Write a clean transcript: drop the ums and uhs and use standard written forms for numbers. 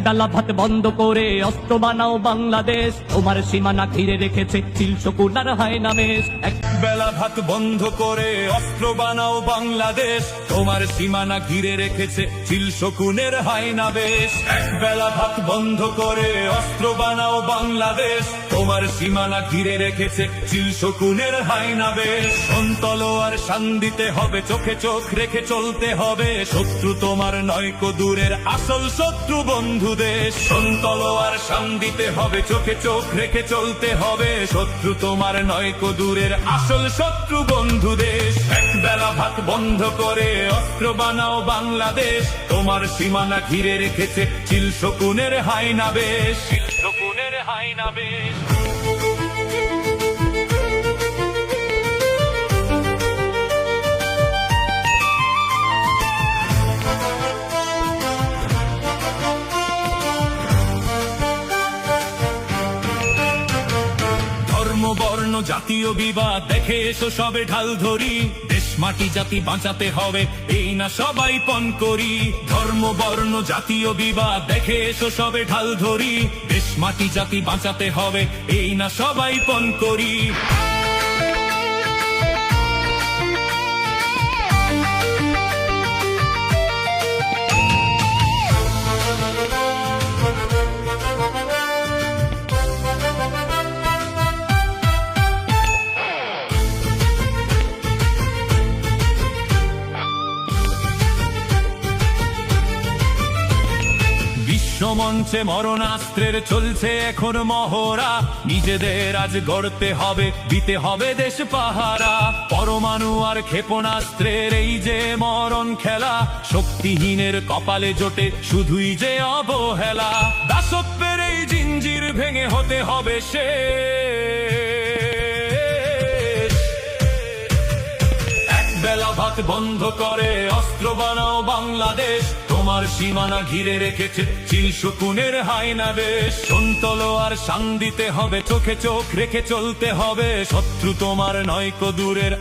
বেলা ভাত বন্ধ করে অস্ত্র বানাও বাংলাদেশ, তোমার সীমানা ঘিরে রেখেছে চিল শকুনার হায়নামেশ। এক বেলা ভাত বন্ধ করে অস্ত্র বানাও বাংলাদেশ, তোমার সীমানা ঘিরে রেখেছে চিল শকুনের হায়নাবেশ। এক বেলা ভাত বন্ধ করে অস্ত্র বানাও বাংলাদেশ, তোমার সীমানা ঘিরে রেখেছে চিল শকুনের হায়নাবেশ। তলোয়ার শান দিতে হবে, চোখে চোখ রেখে চলতে হবে, শত্রু তোমার নয়কো দূরের আসল শত্রু বন্ধু দেশ। তলোয়ার শান দিতে হবে, চোখে চোখ রেখে চলতে হবে, শত্রু তোমার নয়কো দূরের আসল শত্রু বন্ধু দেশ। এক বেলা ভাত বন্ধ করে অস্ত্র বানাও বাংলাদেশ, তোমার সীমানা ঘিরে রেখেছে চিল শকুনের হায়নাবেশ। চিল শকুনের হায়নাবেশ। বর্ণ জাতীয় বিবাদ দেখে এসো সবে ঢাল ধরি, দেশ মাটি জাতি বাঁচাতে হবে এই না সবাই পণ করি। ধর্ম বর্ণ জাতীয় বিবাদ দেখে এসো সবে ঢাল ধরি, দেশ মাটি জাতি বাঁচাতে হবে এই না সবাই পণ করি। মঞ্চে মরণাস্ত্রের চলছে এখন মহড়া, নিজেদের আজ গড়তে হবে, দিতে হবে দেশ পাহারা। পরমাণু আর ক্ষেপণাস্ত্রের এই যে মরণ খেলা, শক্তিহীনের কপালে জোটে শুধুই যে অবহেলা। দাসত্বের এই জিঞ্জির ভেঙে হতে হবে শেষ। এক বেলা ভাত বন্ধ করে অস্ত্র বানাও বাংলাদেশ, তোমার সীমানা ঘিরে রেখেছে চিল শকুনের হায়নাবেশ। তলোয়ার শান দিতে হবে, চোখে চোখ রেখে চলতে হবে, শত্রু তোমার নয়কো দূরের